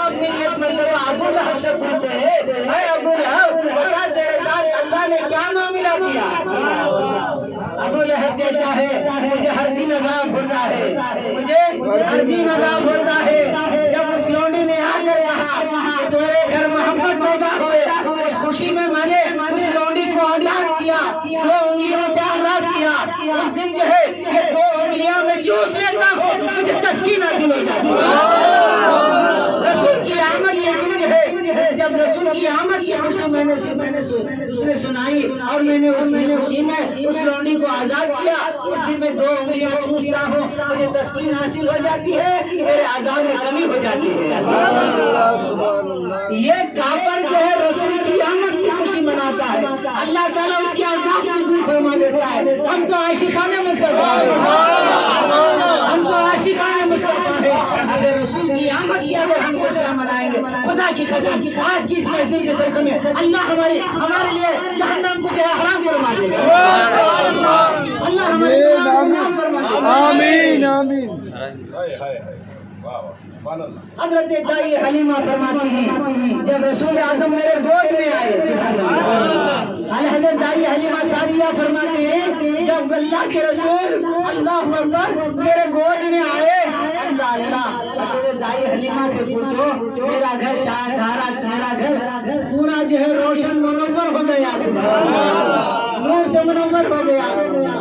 اپنی ایک مرتبہ ابو لہب سے پوچھتے ہیں اے ابو لہب بتا تیرے ساتھ اللہ نے کیا معاملہ کیا؟ ابو لہب کہتا ہے مجھے ہر دن عذاب ہوتا ہے، مجھے ہر دن عذاب ہوتا ہے۔ جب اس لونڈی نے آ کر کہا کہ تمہارے گھر محمد پیدا ہوئے، اس خوشی میں میں نے اس لونڈی کو آزاد کیا، 2 انگلیوں سے آزاد کیا، اس دن جو ہے یہ 2 انگلیاں میں چوس لیتا ہوں، مجھے تسکین حاصل ہو جاتی ہے۔ رسول کی آمد کے دن جو ہے، جب رسول کی آمد کی خوشی میں نے اس نے سنائی اور میں نے اس خوشی میں اس لونڈی کو آزاد کیا، اس دن میں 2 انگلیاں چوستا ہوں، مجھے تسکین حاصل ہو جاتی ہے، میرے عذاب میں کمی ہو جاتی ہے۔ یہ کافر جو ہے رسول کی آمد کی خوشی مناتا ہے، اللہ تعالیٰ اس کے عذاب کو دور فرما دیتا ہے۔ ہم تو عاشقان مصطفیٰ ہیں، ہم تو عاشقان مصطفیٰ ہیں۔ اگر رسول کی آمد کی اگر ہم خوشیاں منائیں گے، خدا کی قسم آج کی اس محفل کے صدقے میں اللہ ہمارے لیے جہنم کو جو ہے حرام فرما دے گا، اللہ ہمارے لیے معاف فرما دے گا۔ آمین آمین۔ حضرت دائی حلیمہ فرماتی ہیں جب رسول اعظم میرے گود میں آئے، حضرت دائی حلیمہ سعدیہ فرماتے ہیں جب اللہ کے رسول اللہ اکبر میرے گود میں آئے، اللہ اللہ، حضرت دائی حلیمہ سے پوچھو میرا گھر شاہد دھارا، میرا گھر پورا جو ہے روشن منور ہو گیا، نور سے منور ہو گیا،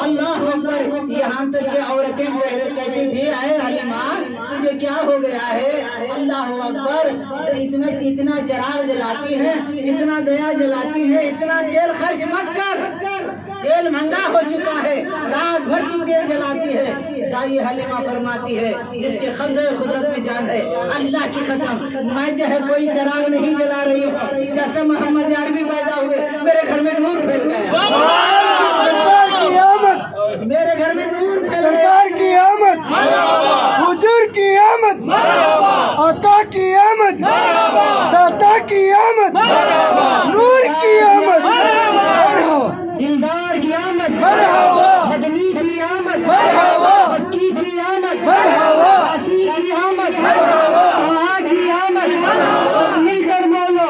اللہ اکبر۔ یہاں تک کہ عورتیں کہتی تھی اے حلیمہ تجھے کیا ہو گیا ہے؟ اللہ اکبر، اتنا چراغ جلاتی ہے، اتنا دیا جلاتی ہے، اتنا تیل خرچ مت کر، تیل مہنگا ہو چکا ہے، رات بھر کی تیل جلاتی ہے۔ دائی حلیمہ فرماتی ہے جس کے قبضہ قدرت میں جان ہے، اللہ کی قسم میں جو ہے کوئی چراغ نہیں جلا رہی ہوں، جیسے محمد عربی پیدا ہوئے میرے گھر میں نور پھیل گیا، میرے گھر میں نور پھیل گیا، سرکار کی آمد، حضور کی آمد، آقا کی آمد، داتا کی آمد، نور کی آمد، دلدار کی آمد، مدنی کی آمد، مکی کی آمد، عاصی کی آمد، وہاں کی آمد، مل کر بولو،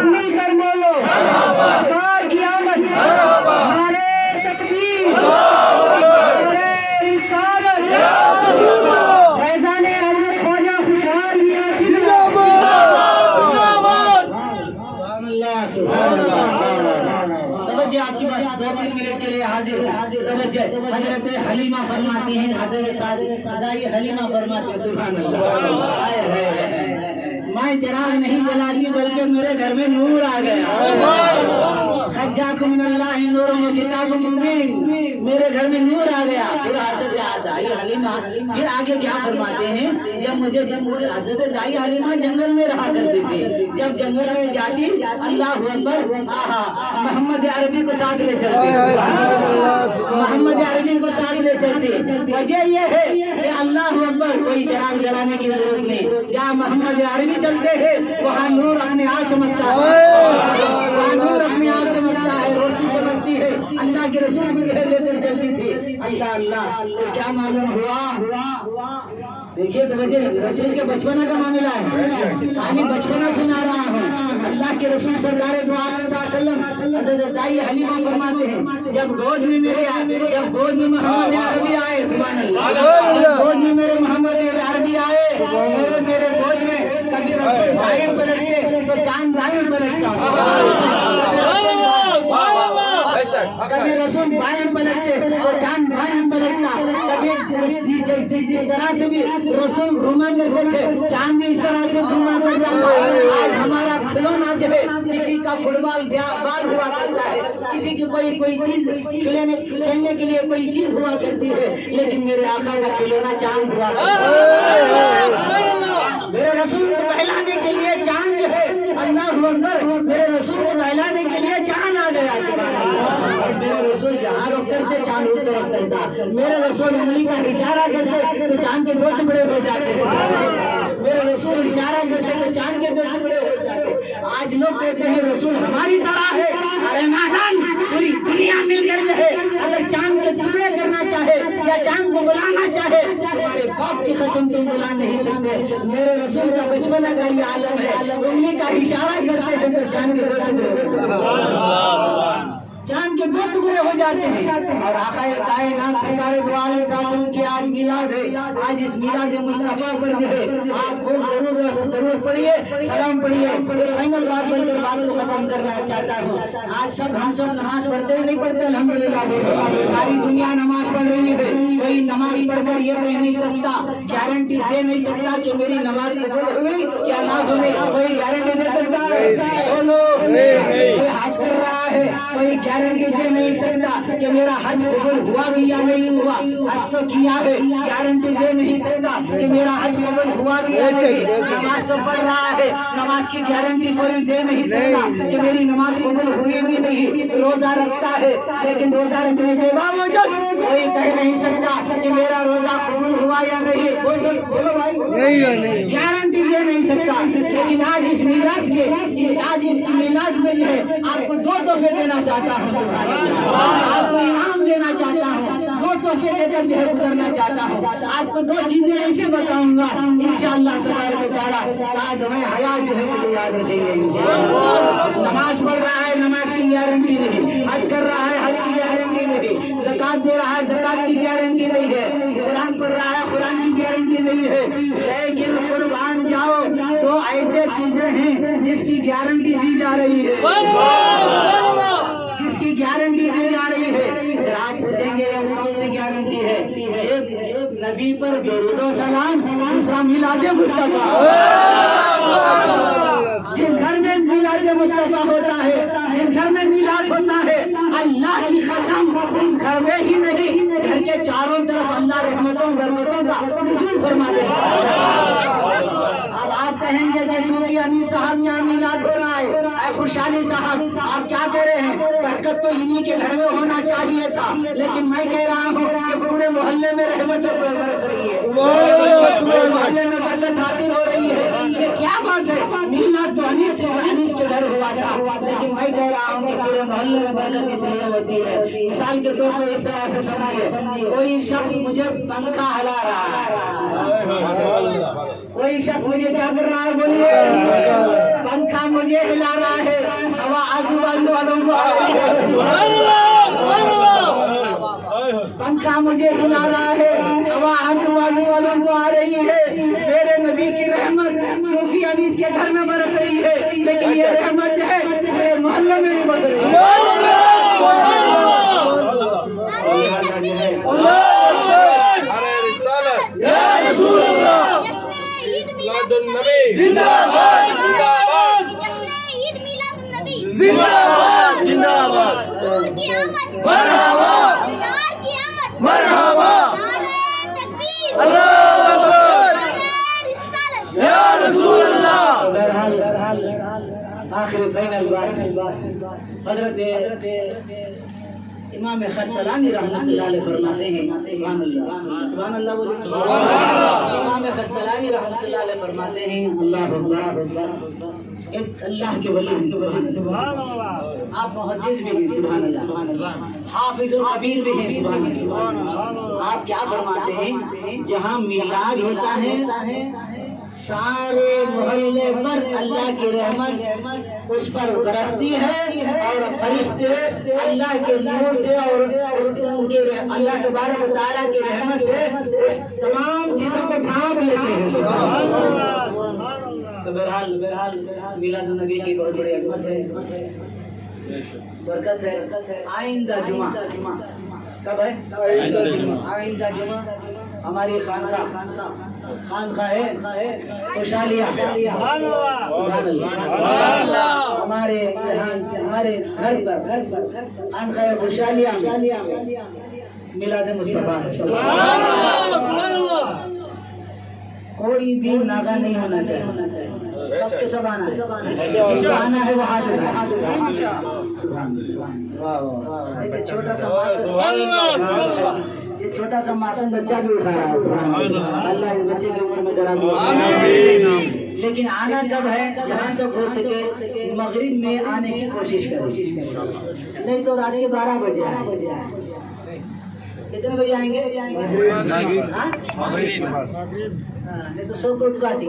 مل کر بولو، سرکار کی آمد، ہمارے تکبیر، ہمارے رسالت، فیضان حضرت خواجہ خوشحال میاں زندہ باد، سبحان اللہ، سبحان اللہ۔ توجہ آپ کی بس 2-3 منٹ کے لیے حاضر ہے، توجہ۔ حضرت حلیمہ فرماتی ہیں، حضرت دائی حلیمہ فرماتی ہیں سبحان اللہ، میں چراغ نہیں جلاتی بلکہ میرے گھر میں نور آ گیا، خجاکم من اللہ نور و کتاب مبین، میرے گھر میں نور آ گیا۔ پھر حضرت دائی حلیمہ پھر آگے کیا فرماتے ہیں، جب حضرت دائی حلیمہ جنگل میں رہا کرتی تھی، جب جنگل میں جاتی اللہ اکبر، آہا محمد عربی کو ساتھ لے چلتی، محمد عربی کو ساتھ لے چلتی۔ وجہ یہ ہے کہ اللہ اکبر کوئی چراغ جلانے کی ضرورت نہیں، جہاں محمد عربی چلتے ہیں وہاں نور اپنے آپ چمکتا ہے، وہاں نور اپنے آپ چمکتا ہے، روشنی چمکتی ہے، اللہ کے رسول کو گھیر لے کر چلتی تھی۔ اللہ اللہ، تو کیا معلوم ہوا؟ دیکھیے توجہ، رسول کے بچپنا کا معاملہ ہے، خالی بچپنا سنا رہا ہوں۔ اللہ کے رسول سرکار دو عالم صلی اللہ علیہ وسلم حضرت دائی حلیمہ فرماتے ہیں جب گود میں محمد عربی آئے، سبحان اللہ، گود میں میرے محمد عربی آئے، میرے گود میں کبھی رسول بائیں پلٹتے تو چاند دائیں پلٹتا، کبھی رسول بائیں پلٹتے اور چاند بائیں پلٹتا، کبھی جس طرح سے بھی رسول گھوما کرتے تھے چاند بھی اس طرح سے گھوما کرتا تھا۔ آج ہمارا کھلونا جو ہے کسی کا فٹ بال بال ہوا کرتا ہے، کسی کی کوئی چیز کھیلنے کے لیے کوئی چیز ہوا کرتی ہے، لیکن میرے آقا کا کھلونا چاند ہوا کرتا ہے۔ میرے رسول کو بہلانے کے لیے چاند جو ہے، اللہ اکبر، میرے رسول کو بہلانے کے لیے چاند آ گیا، سبحان اللہ۔ میرے رسول جہاں رخ کرتے چاند اس طرف کرتا، میرے رسول انگلی کا اشارہ کرتے تو چاند کے 2 ٹکڑے ہو جاتے، میرے رسول اشارہ کرتے تو چاند کے 2 ٹکڑے ہو جاتے۔ آج لوگ کہتے ہیں رسول ہماری طرح ہے، ارے نادان پوری دنیا مل کر جو ہے اگر چاند کے ٹکڑے کرنا چاہے یا چاند کو بلانا چاہے تمہارے باپ کی قسم تم بلا نہیں سکتے میرے رسول کا بچپنا کا یہ عالم ہے انگلی کا اشارہ کرتے ہیں تو چاند کے 2 ٹکڑے ہو جاتے ہیں اور آقا کائنات سرکار دو عالم صلی اللہ علیہ وسلم کی آج میلاد ہے آج اس میلاد مصطفیٰ پر جو ہے آپ خوب درود پڑھیے سلام پڑھیے ایک فائنل بات بول کر بات کو ختم کرنا چاہتا ہوں آج ہم سب نماز پڑھتے ہیں نہیں پڑھتے الحمدللہ ساری دنیا نماز پڑھ رہی ہے کوئی نماز پڑھ کر یہ کہہ نہیں سکتا گارنٹی دے نہیں سکتا کہ میری نماز قبول ہوئی کیا نہ ہوئی کوئی گارنٹی دے سکتا ہے بولو کوئی حج کر رہا ہے کوئی گارنٹی دے نہیں سکتا کہ میرا حج قبول ہوا بھی یا نہیں ہوا حج تو کیا ہے گارنٹی دے نہیں سکتا کہ میرا حج قبول ہوا بھی یا نہیں نماز تو پڑھ رہا ہے نماز کی گارنٹی کوئی دے نہیں سکتا کہ میری نماز قبول ہوئی بھی نہیں روزہ رکھتا ہے لیکن روزہ رکھنے کے باوجود کوئی کہہ نہیں سکتا کہ میرا روزہ قبول ہوا یا نہیں بولو بھائی گارنٹی دے نہیں سکتا لیکن آج اس میلاد کے آج اس کی میلاد میں جو ہے آپ کو 2 تحفے دینا چاہتا ہوں آپ کو انعام دینا چاہتا ہوں 2 تحفے دے کر جو ہے گزرنا چاہتا ہوں آپ کو 2 چیزیں ایسے بتاؤں گا انشاءاللہ تبارک و تعالی آج ہمیں حیات جو ہے مجھے یاد رکھیں گے نماز پڑھ رہا ہے نماز کی گارنٹی نہیں حج کر رہا ہے حج کی گارنٹی نہیں زکات دے رہا ہے زکات کی گارنٹی نہیں ہے قرآن پڑھ رہا ہے قرآن کی گارنٹی نہیں ہے لیکن قربان جاؤ 2 ایسے چیزیں ہیں جس کی گارنٹی دی جا رہی ہے جس کی گارنٹی دی جا رہی ہے اگر آپ پوچھیں گے کون سی گارنٹی ہے ایک نبی پر درود و سلام دوسرا میلاد مصطفیٰ جس گھر میں میلاد مصطفیٰ ہوتا ہے جس گھر میں میلاد ہوتا ہے اللہ کی قسم اس گھر میں ہی نہیں گھر کے چاروں طرف اللہ رحمتوں برکتوں کا نزول فرما دے اب آپ کہیں گے کہ صوفی انیس صاحب کیا میلاد ہو رہا ہے اے خوشحالی صاحب آپ کیا کہہ رہے ہیں برکت تو انہی کے گھر میں ہونا چاہیے تھا لیکن میں کہہ رہا ہوں کہ پورے محلے میں رحمت برس رہی ہے پورے محلے میں برکت حاصل ہو رہی ہے یہ کیا بات ہے میلاد تو انیس کے گھر ہوا تھا لیکن میں کہہ رہا ہوں کہ پورے محلے میں برکت اس لیے ہوتی ہے مثال کے طور پر اس طرح سے سمجھیے کوئی شخص مجھے پنکھا ہلا رہا ہے کوئی شخص مجھے کیا کر رہا ہے بولیے پنکھا مجھے ہلا رہا ہے ہوا آزو بازو والوں کو پنکھا مجھے ہلا رہا ہے ہوا آزو بازو والوں کو آ رہی ہے میرے نبی کی رحمت صوفی انیس کے گھر میں برس رہی ہے لیکن یہ رحمت جو ہے میرے محلے میں بھی برس رہی ہے زندہ باد زندہ باد جشن عید میلاد النبی زندہ باد زندہ باد حضور کی آمد مرحبا دیدار کی آمد مرحبا نعرہ تکبیر اللہ اکبر نعرہ رسالت یا رسول اللہ بہرحال آخر فائنل بات حضرت امام خستلانی رحمۃ اللہ علیہ فرماتے ہیں سبحان اللہ بولے امام خستلانی رحمۃ اللہ علیہ فرماتے ہیں اللہ اکبر ایک اللہ کے ولی ہیں سبحان اللہ آپ محدث بھی ہیں سبحان اللہ حافظ القبیر بھی ہیں سبحان اللہ آپ کیا فرماتے ہیں جہاں میلاد ہوتا ہے سارے محلے پر اللہ کی رحمت اس پر برستی ہے اور فرشتے اللہ کے نور سے اور اللہ تبارک و تعالیٰ کی رحمت سے اس تمام چیزوں کو ڈھانپ لیتے ہیں تو بہرحال میلاد النبی کی بہت بڑی عظمت ہے برکت ہے آئندہ جمعہ کب ہے آئندہ جمعہ ہماری خانقاہ ہے خوشحالیہ ہمارے گھر پر خانقاہ خوشحالیہ میلاد مصطفیٰ ہے کوئی بھی ناغا نہیں ہونا چاہیے سب کے سب آنا ہے جس کو آنا ہے وہ حاضر ہے یہ چھوٹا سا معصوم بچہ بھی اٹھا رہا ہے اللہ اس بچے کی عمر میں دراز لیکن آنا کب ہے؟ جہاں تک ہو سکے مغرب میں آنے کی کوشش کریں، نہیں تو رات کے 12 بجے آئیں۔ کتنے بجے آئیں گے؟ ہاں؟ نہیں تو سو کو اٹکا دی